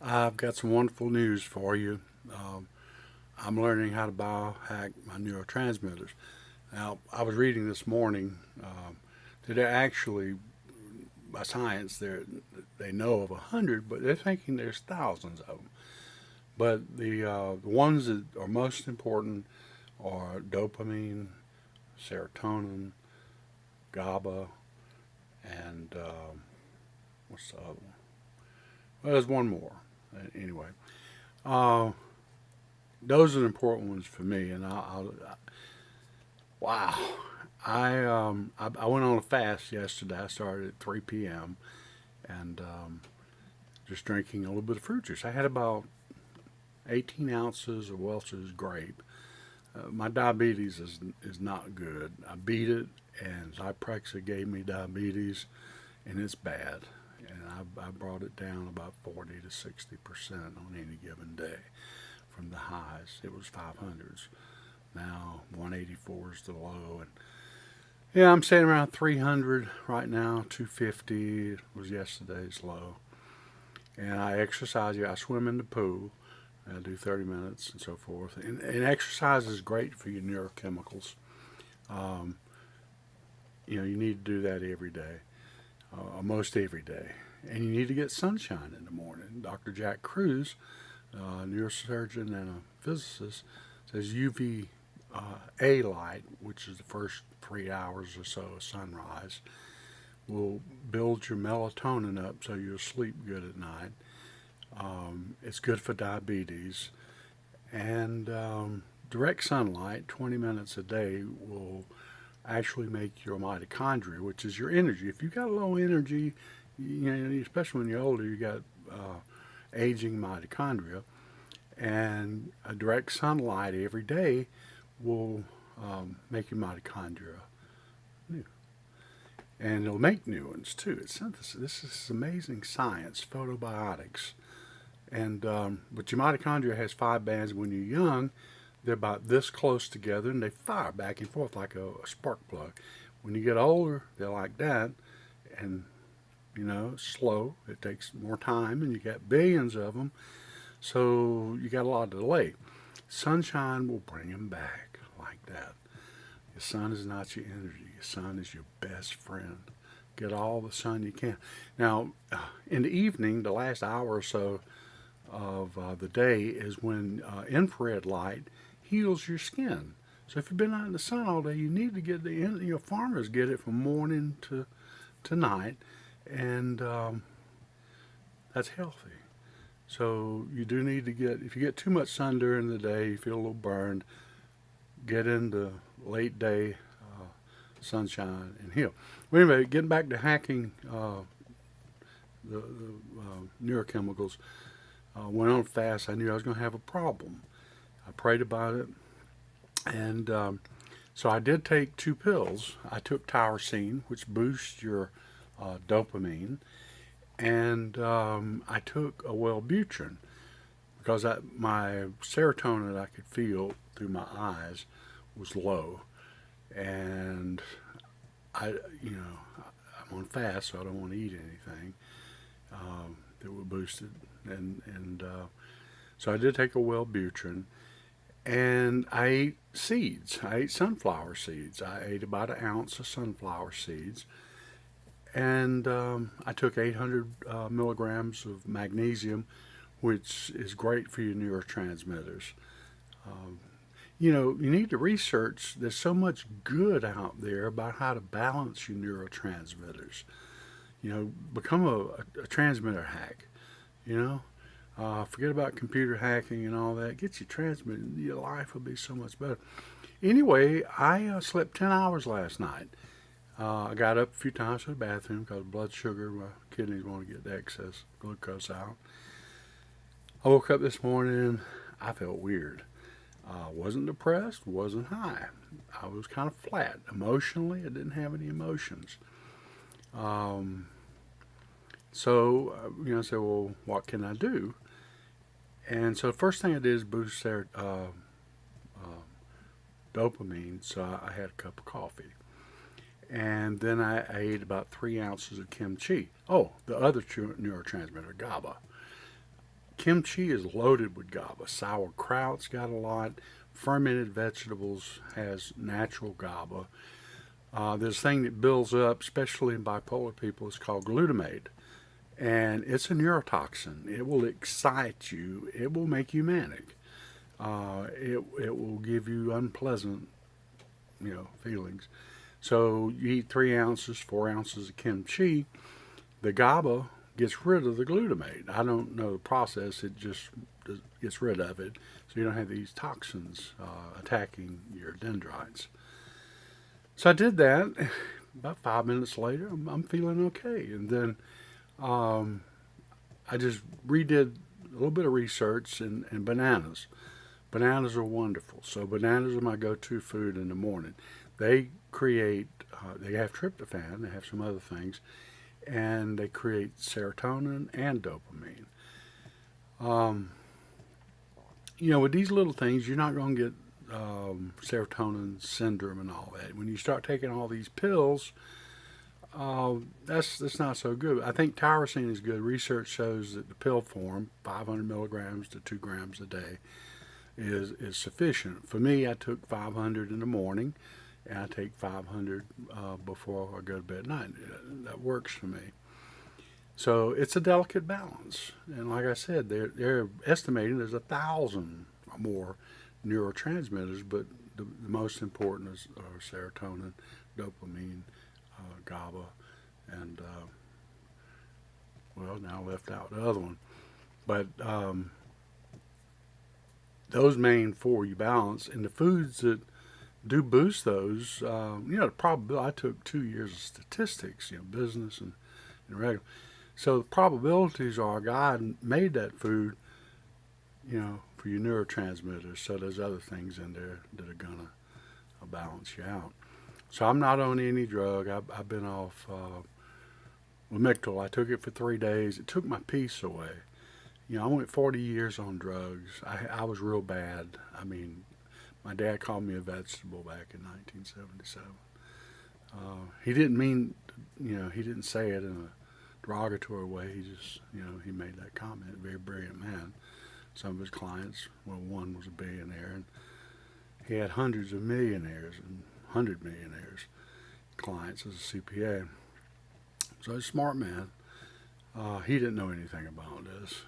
I've got some wonderful news for you. Um, I'm learning how to biohack my neurotransmitters. Now, I was reading this morning that they're actually, by science, they know of 100, but they're thinking there's thousands of them. But the ones that are most important are dopamine, serotonin, GABA, and what's the other one? Well, there's one more. Anyway, uh, those are the important ones for me. And wow, I went on a fast yesterday. I started at 3 p.m. and just drinking a little bit of fruit juice. I had about 18 ounces of Welch's grape. My diabetes is not good. I beat it, and Zyprexa gave me diabetes, and it's bad. And I brought it down about 40 to 60% on any given day from the highs. It was 500s. Now 184 is the low, and yeah, I'm sitting around 300 right now. 250 was yesterday's low, and I exercise. Yeah, I swim in the pool. I do 30 minutes and so forth. And exercise is great for your neurochemicals. Um, you need to do that every day, almost every day. And you need to get sunshine in the morning. Dr. Jack Cruz, a neurosurgeon and a physicist, says UVA light, which is the first 3 hours or so of sunrise, will build your melatonin up so you'll sleep good at night. It's good for diabetes. And direct sunlight, 20 minutes a day, will actually make your mitochondria, which is your energy. If you've got low energy, especially when you're older, you got aging mitochondria, and a direct sunlight every day will make your mitochondria new, and it'll make new ones too. It's synthesis. This is amazing science, photobiotics, and but your mitochondria has 5 bands. When you're young, they're about this close together, and they fire back and forth like a spark plug. When you get older, they're like that, and slow. It takes more time, and you got billions of them, so you got a lot of delay. Sunshine will bring them back like that. The sun is not your energy. The sun is your best friend. Get all the sun you can. Now, in the evening, the last hour or so of the day is when infrared light heals your skin. So if you've been out in the sun all day, you need to get farmers get it from morning to night, and that's healthy. So you do need to if you get too much sun during the day, you feel a little burned, get into late day sunshine and heal. Well, anyway, getting back to hacking the neurochemicals, went on fast. I knew I was going to have a problem. I prayed about it, and so I did take 2 pills. I took tyrosine, which boosts your dopamine, and I took a WELLBUTRIN because my serotonin that I could feel through my eyes was low, and I'm on fast, so I don't want to eat anything that would boost it, and so I did take a WELLBUTRIN, and I ate seeds. I ate sunflower seeds. I ate about an ounce of sunflower seeds, and I took 800 milligrams of magnesium, which is great for your neurotransmitters. Um, you need to research. There's so much good out there about how to balance your neurotransmitters. Become a transmitter hack. Forget about computer hacking and all that. Get your transmitter. Your life will be so much better. Anyway, I slept 10 hours last night. I got up a few times to the bathroom because blood sugar, my kidneys want to get the excess glucose out. I woke up this morning. I felt weird. Wasn't depressed, wasn't high. I was kind of flat. Emotionally, I didn't have any emotions. Um, I said, well, what can I do? And so the first thing I did is boost their dopamine, so I had a cup of coffee. And then I ate about 3 ounces of kimchi. Oh, the other neurotransmitter, GABA. Kimchi is loaded with GABA. Sauerkraut's got a lot. Fermented vegetables has natural GABA. This thing that builds up, especially in bipolar people, is called glutamate. And it's a neurotoxin. It will excite you. It will make you manic. It will give you unpleasant, feelings. So you eat 3 ounces, 4 ounces of kimchi, the GABA gets rid of the glutamate. I don't know the process. It just gets rid of it, so you don't have these toxins attacking your dendrites. So I did that. About 5 minutes later, I'm feeling okay. And then I just redid a little bit of research in bananas. Bananas are wonderful. So bananas are my go-to food in the morning. They create, they have tryptophan, they have some other things, and they create serotonin and dopamine. With these little things, you're not going to get serotonin syndrome and all that. When you start taking all these pills, that's not so good. I think tyrosine is good. Research shows that the pill form, 500 milligrams to 2 grams a day, is sufficient. For me, I took 500 in the morning, and I take 500 before I go to bed at night. That works for me. So it's a delicate balance. And like I said, they're estimating there's 1,000 or more neurotransmitters, but the most important are serotonin, dopamine, GABA, and now I left out the other one. But those main 4 you balance, and the foods that do boost those, the probability, I took 2 years of statistics, business and regular. So the probabilities are God made that food, for your neurotransmitters. So there's other things in there that are going to balance you out. So I'm not on any drug. I've been off Lamictal. I took it for 3 days. It took my peace away. I went 40 years on drugs. I was real bad. I mean, my dad called me a vegetable back in 1977. He didn't mean, he didn't say it in a derogatory way. He just, he made that comment. Very brilliant man. Some of his clients, one was a billionaire, and he had hundreds of millionaires and 100 millionaires clients as a CPA. So he's a smart man. He didn't know anything about this.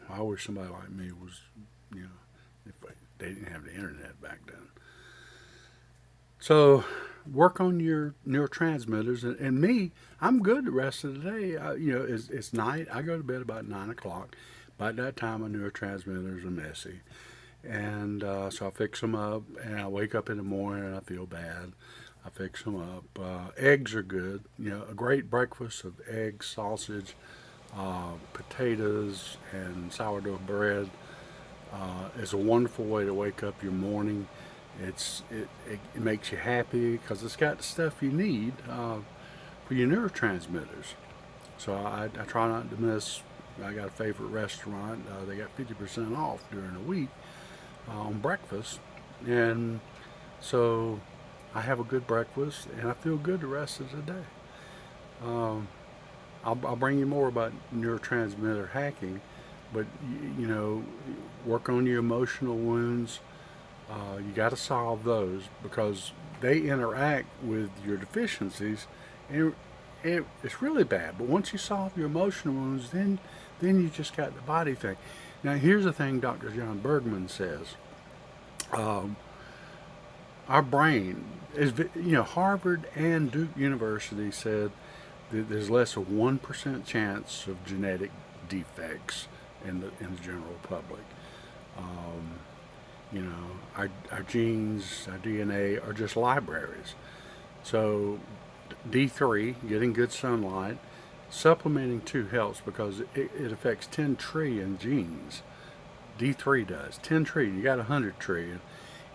I wish somebody like me was, if they didn't have the internet back then. So work on your neurotransmitters. And me, I'm good the rest of the day. It's night. I go to bed about 9 o'clock. By that time, my neurotransmitters are messy. And so I fix them up, and I wake up in the morning and I feel bad. I fix them up. Eggs are good. A great breakfast of eggs, sausage, potatoes, and sourdough bread is a wonderful way to wake up your morning. It makes you happy because it's got the stuff you need for your neurotransmitters. So I try not to miss. I got a favorite restaurant. They got 50% off during the week on breakfast, and so I have a good breakfast and I feel good the rest of the day. I'll bring you more about neurotransmitter hacking, but work on your emotional wounds. You got to solve those because they interact with your deficiencies, and it's really bad. But once you solve your emotional wounds, then you just got the body thing. Now here's the thing Dr. John Bergman says. Our brain is, Harvard and Duke University said that there's less than 1% chance of genetic defects in the general public. Our genes, our DNA are just libraries. So D3, getting good sunlight, supplementing too helps because it affects 10 trillion genes. D3 does 10 trillion. You got 100 trillion.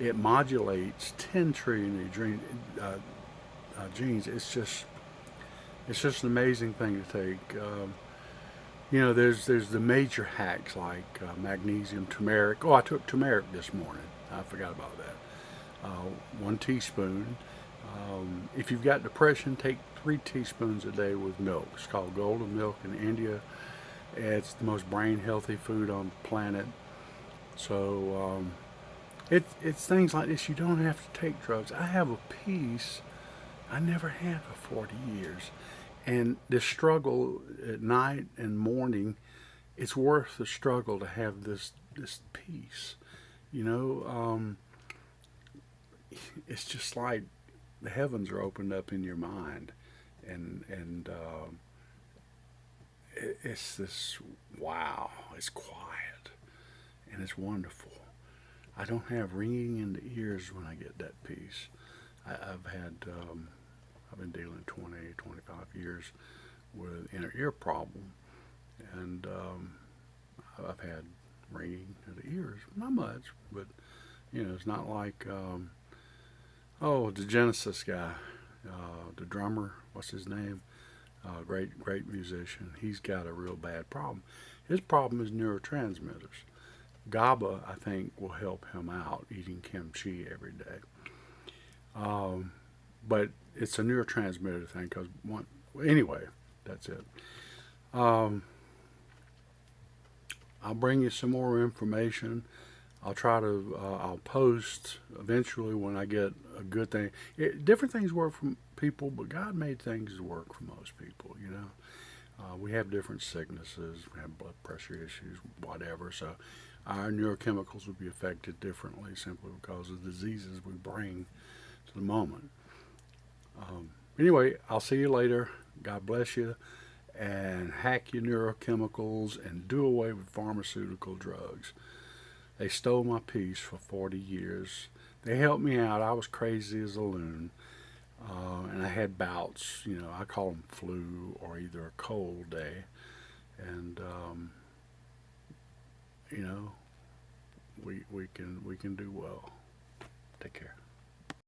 It modulates 10 trillion genes. It's just an amazing thing to take. There's the major hacks like magnesium, turmeric. Oh, I took turmeric this morning. I forgot about that. 1 teaspoon. If you've got depression, take 3 teaspoons a day with milk. It's called golden milk in India. It's the most brain healthy food on the planet. So it's things like this. You don't have to take drugs. I have a peace I never had for 40 years. And this struggle at night and morning, it's worth the struggle to have this peace. You know, it's just like the heavens are opened up in your mind, and it's this wow. It's quiet and it's wonderful. I don't have ringing in the ears when I get that peace. I've had I've been dealing 20, 25 years with inner ear problem, and I've had ringing in the ears. Not much, but it's not like oh, the Genesis guy, the drummer. What's his name? Great musician. He's got a real bad problem. His problem is neurotransmitters. GABA, I think, will help him out eating kimchi every day. But it's a neurotransmitter thing because anyway, that's it. Um, I'll bring you some more information. I'll try to, I'll post eventually when I get a good thing. Different things work for people, but God made things work for most people, you know. We have different sicknesses, we have blood pressure issues, whatever. So our neurochemicals would be affected differently simply because of the diseases we bring to the moment. Anyway, I'll see you later. God bless you. And hack your neurochemicals and do away with pharmaceutical drugs. They stole my peace for 40 years. They helped me out. I was crazy as a loon. And I had bouts, I call them flu or either a cold day. And, we can do well. Take care.